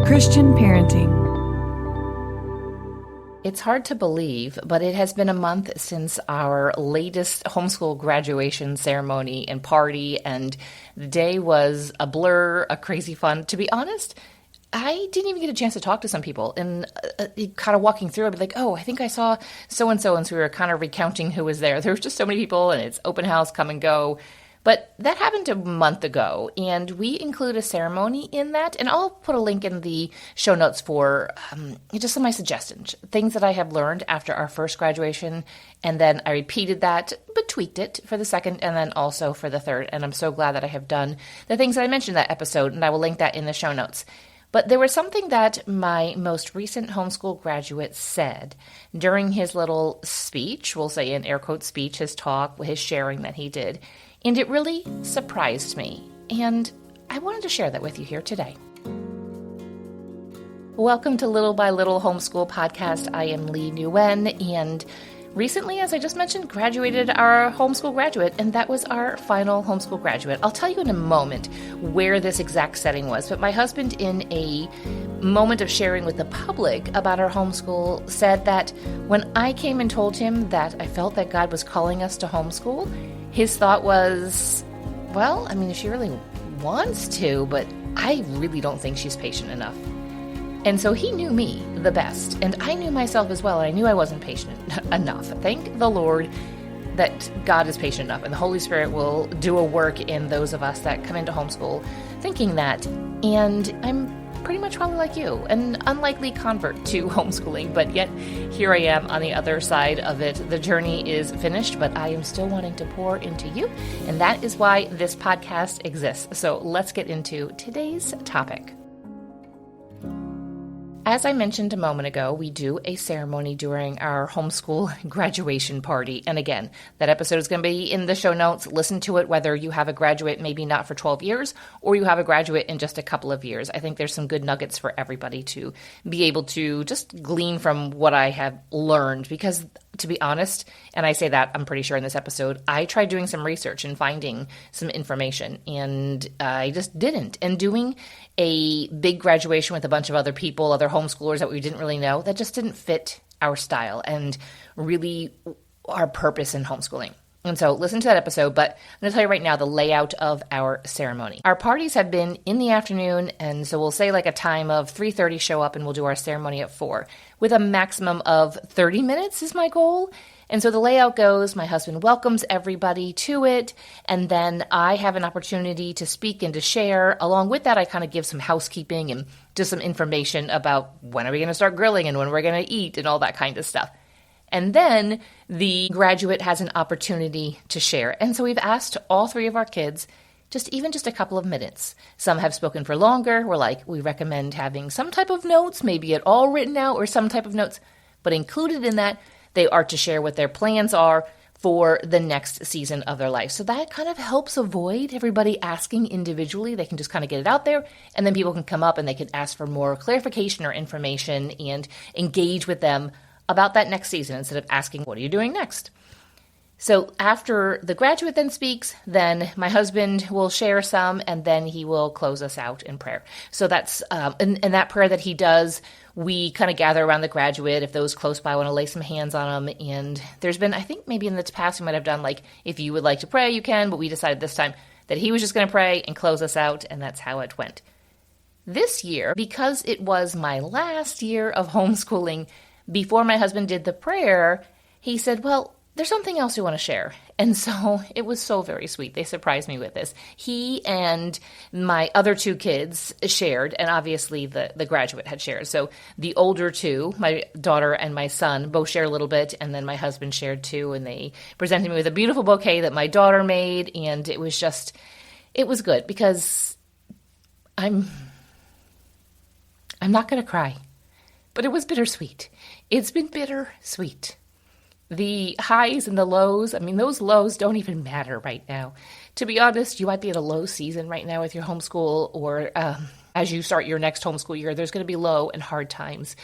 Christian Parenting. It's hard to believe, but it has been a month since our latest homeschool graduation ceremony and party, and the day was a blur, a crazy fun. To be honest, I didn't even get a chance to talk to some people, and kind of walking through, I'd be like, oh, I think I saw so-and-so, and so we were kind of recounting who was there. There was just so many people, and it's open house, come and go. But that happened a month ago, and we include a ceremony in that, and I'll put a link in the show notes for just some of my suggestions, things that I have learned after our first graduation, and then I repeated that, but tweaked it for the second, and then also for the third, and I'm so glad that I have done the things that I mentioned in that episode, and I will link that in the show notes. But there was something that my most recent homeschool graduate said during his little speech, we'll say in air quote speech, his talk, his sharing that he did, and it really surprised me, and I wanted to share that with you here today. Welcome to Little by Little Homeschool Podcast. I am Leigh Nguyen, and recently, as I just mentioned, graduated our homeschool graduate, and that was our final homeschool graduate. I'll tell you in a moment where this exact setting was, but my husband, in a moment of sharing with the public about our homeschool, said that when I came and told him that I felt that God was calling us to homeschool, his thought was, well, I mean, if she really wants to, but I really don't think she's patient enough. And so he knew me the best, and I knew myself as well. I knew I wasn't patient enough. Thank the Lord that God is patient enough, and the Holy Spirit will do a work in those of us that come into homeschool thinking that. And I'm pretty much probably like you, an unlikely convert to homeschooling, but yet here I am on the other side of it. The journey is finished, but I am still wanting to pour into you, and that is why this podcast exists. So let's get into today's topic. As I mentioned a moment ago, we do a ceremony during our homeschool graduation party. And again, that episode is going to be in the show notes. Listen to it whether you have a graduate maybe not for 12 years or you have a graduate in just a couple of years. I think there's some good nuggets for everybody to be able to just glean from what I have learned. Because to be honest, and I say that I'm pretty sure in this episode, I tried doing some research and finding some information, and I just didn't. And doing a big graduation with a bunch of other people, other homeschoolers that we didn't really know, that just didn't fit our style and really our purpose in homeschooling. And so listen to that episode, but I'm going to tell you right now the layout of our ceremony. Our parties have been in the afternoon, and so we'll say like a time of 3:30 show up, and we'll do our ceremony at 4, with a maximum of 30 minutes is my goal. And so the layout goes, my husband welcomes everybody to it, and then I have an opportunity to speak and to share. Along with that, I kind of give some housekeeping and just some information about when are we going to start grilling and when we're going to eat and all that kind of stuff. And then the graduate has an opportunity to share. And so we've asked all 3 of our kids just a couple of minutes. Some have spoken for longer. We're like, we recommend having some type of notes, maybe it all written out or some type of notes. But included in that, they are to share what their plans are for the next season of their life. So that kind of helps avoid everybody asking individually. They can just kind of get it out there, and then people can come up and they can ask for more clarification or information and engage with them about that next season instead of asking, what are you doing next? So after the graduate then speaks, then my husband will share some, and then he will close us out in prayer. So that's, and that prayer that he does, we kind of gather around the graduate. If those close by want to lay some hands on them. And there's been, I think maybe in the past we might have done like, if you would like to pray, you can, but we decided this time that he was just going to pray and close us out, and that's how it went. This year, because it was my last year of homeschooling, before my husband did the prayer, he said, well, there's something else we want to share. And so it was so very sweet. They surprised me with this. He and my other 2 kids shared, and obviously the graduate had shared. So the older 2, my daughter and my son, both shared a little bit, and then my husband shared too, and they presented me with a beautiful bouquet that my daughter made, and it was good because I'm not going to cry, but it was bittersweet. It's been bittersweet. The highs and the lows, I mean, those lows don't even matter right now. To be honest, you might be at a low season right now with your homeschool, or as you start your next homeschool year, there's going to be low and hard times.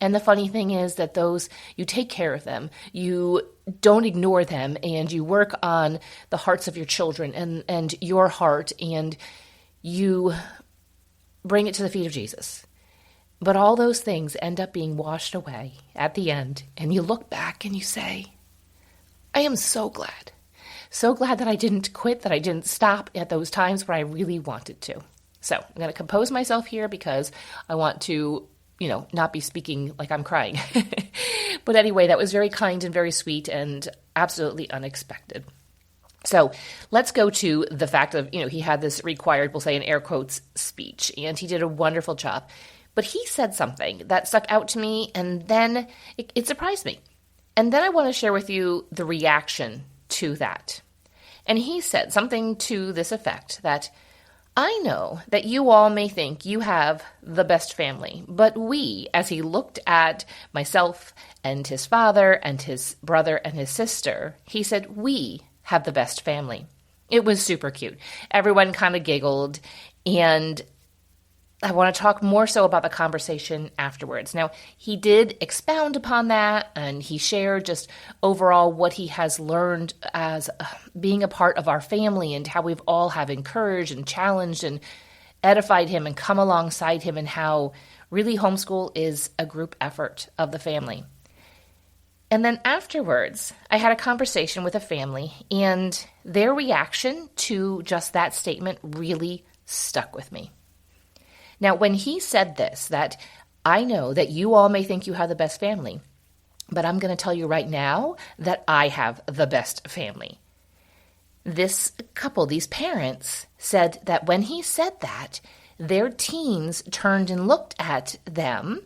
And the funny thing is that those, you take care of them, you don't ignore them, and you work on the hearts of your children and your heart, and you bring it to the feet of Jesus. But all those things end up being washed away at the end, and you look back and you say, I am so glad. So glad that I didn't quit, that I didn't stop at those times where I really wanted to. So I'm going to compose myself here because I want to, not be speaking like I'm crying. But anyway, that was very kind and very sweet and absolutely unexpected. So let's go to the fact of, he had this required, we'll say in air quotes, speech, and he did a wonderful job. But he said something that stuck out to me, and then it surprised me. And then I want to share with you the reaction to that. And he said something to this effect, that I know that you all may think you have the best family, but we, as he looked at myself and his father and his brother and his sister, he said, we have the best family. It was super cute. Everyone kind of giggled, and I want to talk more so about the conversation afterwards. Now, he did expound upon that, and he shared just overall what he has learned as being a part of our family and how we've all have encouraged and challenged and edified him and come alongside him, and how really homeschool is a group effort of the family. And then afterwards, I had a conversation with a family, and their reaction to just that statement really stuck with me. Now, when he said this, that I know that you all may think you have the best family, but I'm going to tell you right now that I have the best family. This couple, these parents, said that when he said that, their teens turned and looked at them,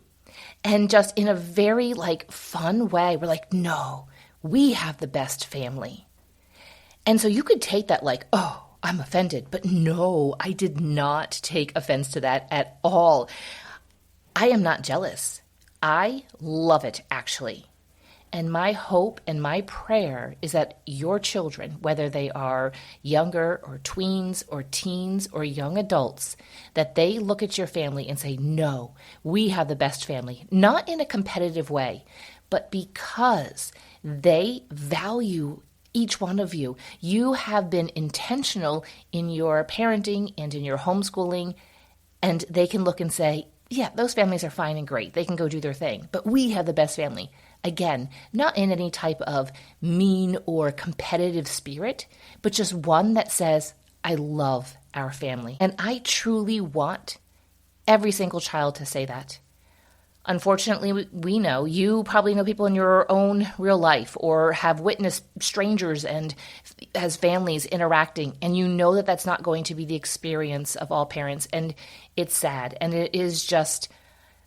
and just in a very fun way, we're like, no, we have the best family. And so you could take that oh, I'm offended. But no, I did not take offense to that at all. I am not jealous. I love it, actually. And my hope and my prayer is that your children, whether they are younger or tweens or teens or young adults, that they look at your family and say, no, we have the best family, not in a competitive way, but because they value each one of you. You have been intentional in your parenting and in your homeschooling, and they can look and say, yeah, those families are fine and great. They can go do their thing, but we have the best family. Again, not in any type of mean or competitive spirit, but just one that says, I love our family. And I truly want every single child to say that. Unfortunately, we know, you probably know people in your own real life or have witnessed strangers and as families interacting, and you know that that's not going to be the experience of all parents, and it's sad, and it is just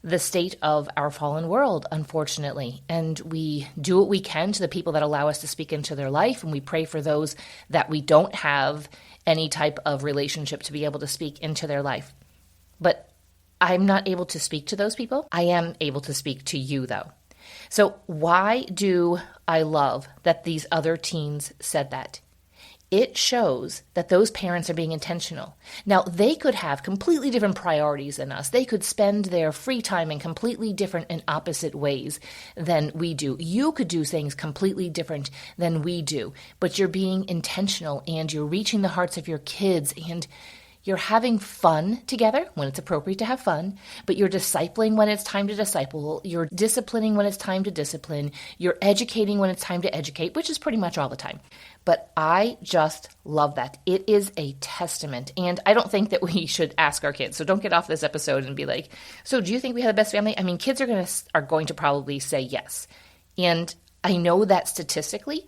the state of our fallen world, unfortunately. And we do what we can to the people that allow us to speak into their life, and we pray for those that we don't have any type of relationship to be able to speak into their life. But I'm not able to speak to those people. I am able to speak to you, though. So why do I love that these other teens said that? It shows that those parents are being intentional. Now, they could have completely different priorities than us. They could spend their free time in completely different and opposite ways than we do. You could do things completely different than we do, but you're being intentional and you're reaching the hearts of your kids, and you're having fun together when it's appropriate to have fun, but you're discipling when it's time to disciple. You're disciplining when it's time to discipline. You're educating when it's time to educate, which is pretty much all the time. But I just love that. It is a testament. And I don't think that we should ask our kids. So don't get off this episode and be like, so do you think we have the best family? I mean, kids are going to probably say yes. And I know that statistically,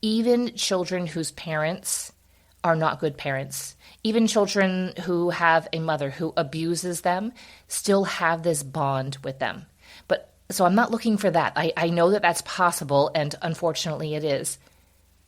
even children whose parents are not good parents, even children who have a mother who abuses them, still have this bond with them. But so I'm not looking for that. I know that that's possible, and unfortunately it is.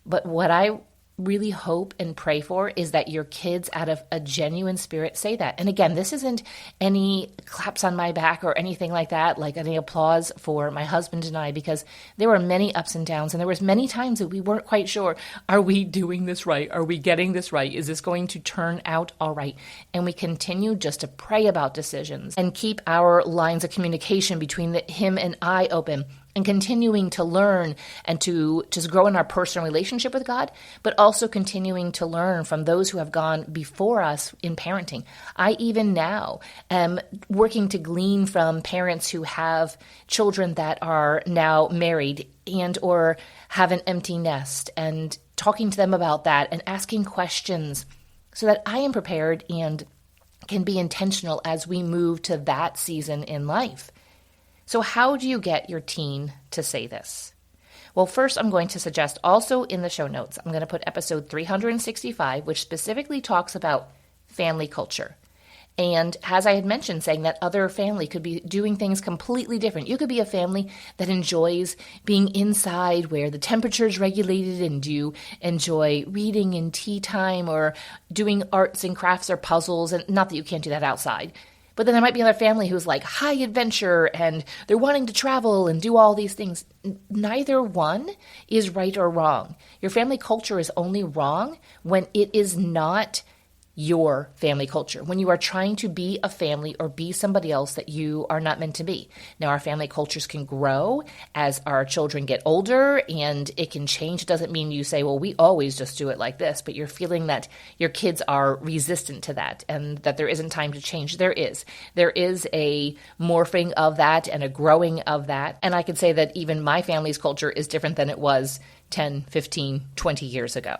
But what I really hope and pray for is that your kids, out of a genuine spirit, say that. And again, this isn't any claps on my back or anything like that, like any applause for my husband and I, because there were many ups and downs, and there was many times that we weren't quite sure, are we doing this right? Are we getting this right? Is this going to turn out all right? And we continue just to pray about decisions and keep our lines of communication between him and I open. and continuing to learn and to just grow in our personal relationship with God, but also continuing to learn from those who have gone before us in parenting. I even now am working to glean from parents who have children that are now married and or have an empty nest, and talking to them about that and asking questions so that I am prepared and can be intentional as we move to that season in life. So how do you get your teen to say this? Well, first, I'm going to suggest also in the show notes, I'm going to put episode 365, which specifically talks about family culture. And as I had mentioned, saying that other family could be doing things completely different. You could be a family that enjoys being inside where the temperature is regulated and you enjoy reading in tea time or doing arts and crafts or puzzles. And not that you can't do that outside. But then there might be another family who's like high adventure and they're wanting to travel and do all these things. Neither one is right or wrong. Your family culture is only wrong when it is not your family culture, when you are trying to be a family or be somebody else that you are not meant to be. Now, our family cultures can grow as our children get older, and it can change. It doesn't mean you say, well, we always just do it like this, but you're feeling that your kids are resistant to that and that there isn't time to change. There is. There is a morphing of that and a growing of that. And I could say that even my family's culture is different than it was 10, 15, 20 years ago.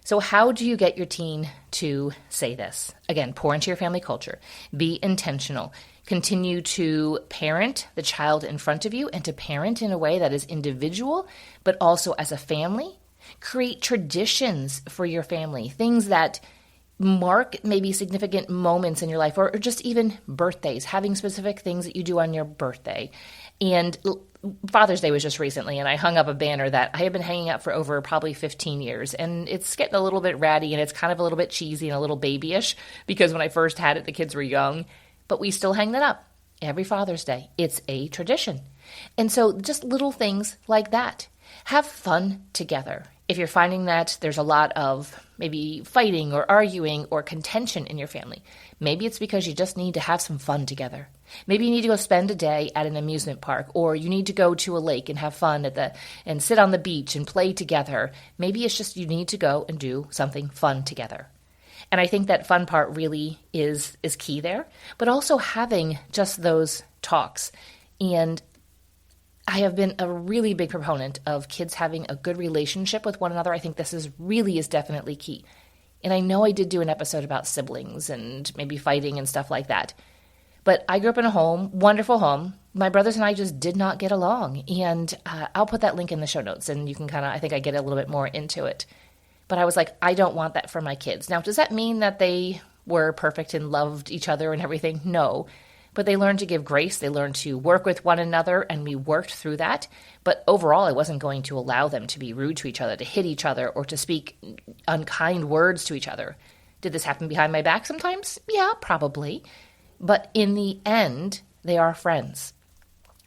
So how do you get your teen to say this? Again, pour into your family culture. Be intentional. Continue to parent the child in front of you and to parent in a way that is individual, but also as a family. Create traditions for your family, things that mark maybe significant moments in your life, or just even birthdays, having specific things that you do on your birthday. And Father's Day was just recently, and I hung up a banner that I have been hanging up for over probably 15 years, and it's getting a little bit ratty, and it's kind of a little bit cheesy and a little babyish, because when I first had it, the kids were young, but we still hang that up every Father's Day. It's a tradition. And so just little things like that. Have fun together. If you're finding that there's a lot of maybe fighting or arguing or contention in your family, maybe it's because you just need to have some fun together. Maybe you need to go spend a day at an amusement park, or you need to go to a lake and have fun and sit on the beach and play together. Maybe it's just you need to go and do something fun together. And I think that fun part really is key there, but also having just those talks. And I have been a really big proponent of kids having a good relationship with one another. I think this is definitely key. And I know I did do an episode about siblings and maybe fighting and stuff like that. But I grew up in a home, wonderful home. My brothers and I just did not get along. And I'll put that link in the show notes, and you can I think I get a little bit more into it. But I was like, I don't want that for my kids. Now, does that mean that they were perfect and loved each other and everything? No. But they learned to give grace. They learned to work with one another, and we worked through that. But overall, I wasn't going to allow them to be rude to each other, to hit each other, or to speak unkind words to each other. Did this happen behind my back sometimes? Yeah, probably. But in the end, they are friends.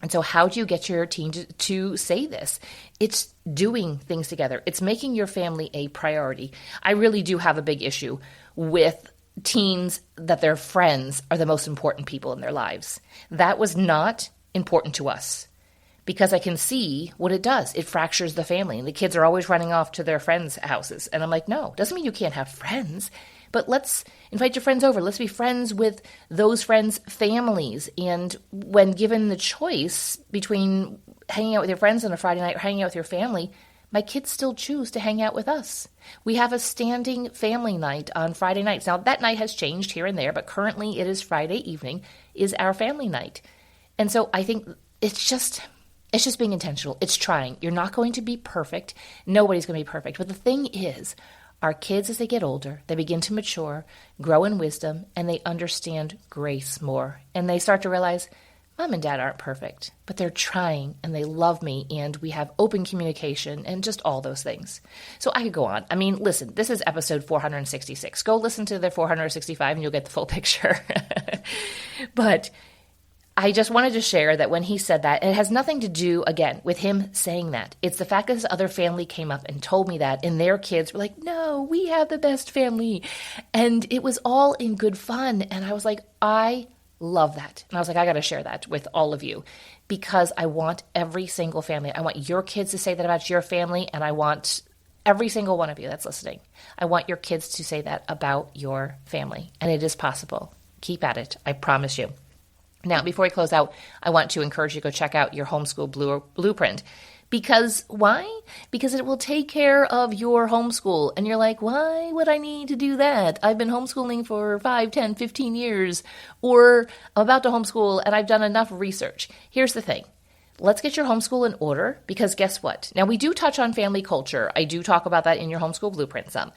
And so how do you get your teen to say this? It's doing things together. It's making your family a priority. I really do have a big issue with teens that their friends are the most important people in their lives. That was not important to us, because I can see what it does. It fractures the family, and the kids are always running off to their friends' houses. And I'm like, no, doesn't mean you can't have friends, but let's invite your friends over. Let's be friends with those friends' families. And when given the choice between hanging out with your friends on a Friday night or hanging out with your family, my kids still choose to hang out with us. We have a standing family night on Friday nights. Now, that night has changed here and there, but currently it is Friday evening is our family night. And so I think it's just being intentional. It's trying. You're not going to be perfect. Nobody's going to be perfect. But the thing is, our kids, as they get older, they begin to mature, grow in wisdom, and they understand grace more. And they start to realize, Mom and Dad aren't perfect, but they're trying, and they love me, and we have open communication, and just all those things. So I could go on. I mean, listen, this is episode 466. Go listen to the 465, and you'll get the full picture. But I just wanted to share that when he said that, it has nothing to do, again, with him saying that. It's the fact that his other family came up and told me that, and their kids were like, no, we have the best family. And it was all in good fun. And I was like, I Love that. And I was like, I got to share that with all of you because I want every single family. I want your kids to say that about your family, and I want every single one of you that's listening. I want your kids to say that about your family, and it is possible. Keep at it. I promise you. Now, before we close out, I want to encourage you to go check out your homeschool blueprint. Because why? Because it will take care of your homeschool. And you're like, why would I need to do that? I've been homeschooling for 5, 10, 15 years, or I'm about to homeschool and I've done enough research. Here's the thing. Let's get your homeschool in order, because guess what? Now, we do touch on family culture. I do talk about that in your homeschool blueprint some.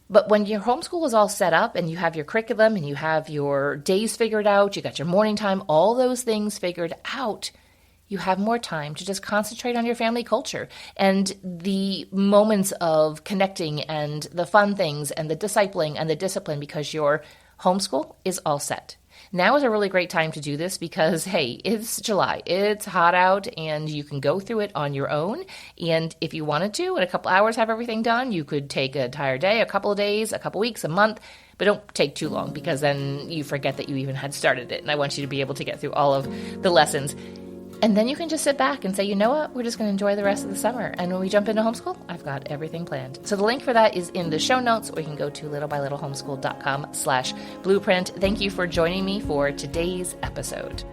But when your homeschool is all set up and you have your curriculum and you have your days figured out, you got your morning time, all those things figured out, you have more time to just concentrate on your family culture and the moments of connecting and the fun things and the discipling and the discipline, because your homeschool is all set. Now is a really great time to do this because, hey, it's July. It's hot out and you can go through it on your own. And if you wanted to, in a couple hours, have everything done, you could take an entire day, a couple of days, a couple weeks, a month. But don't take too long because then you forget that you even had started it. And I want you to be able to get through all of the lessons. And then you can just sit back and say, you know what, we're just going to enjoy the rest of the summer. And when we jump into homeschool, I've got everything planned. So the link for that is in the show notes, or you can go to littlebylittlehomeschool.com/blueprint. Thank you for joining me for today's episode.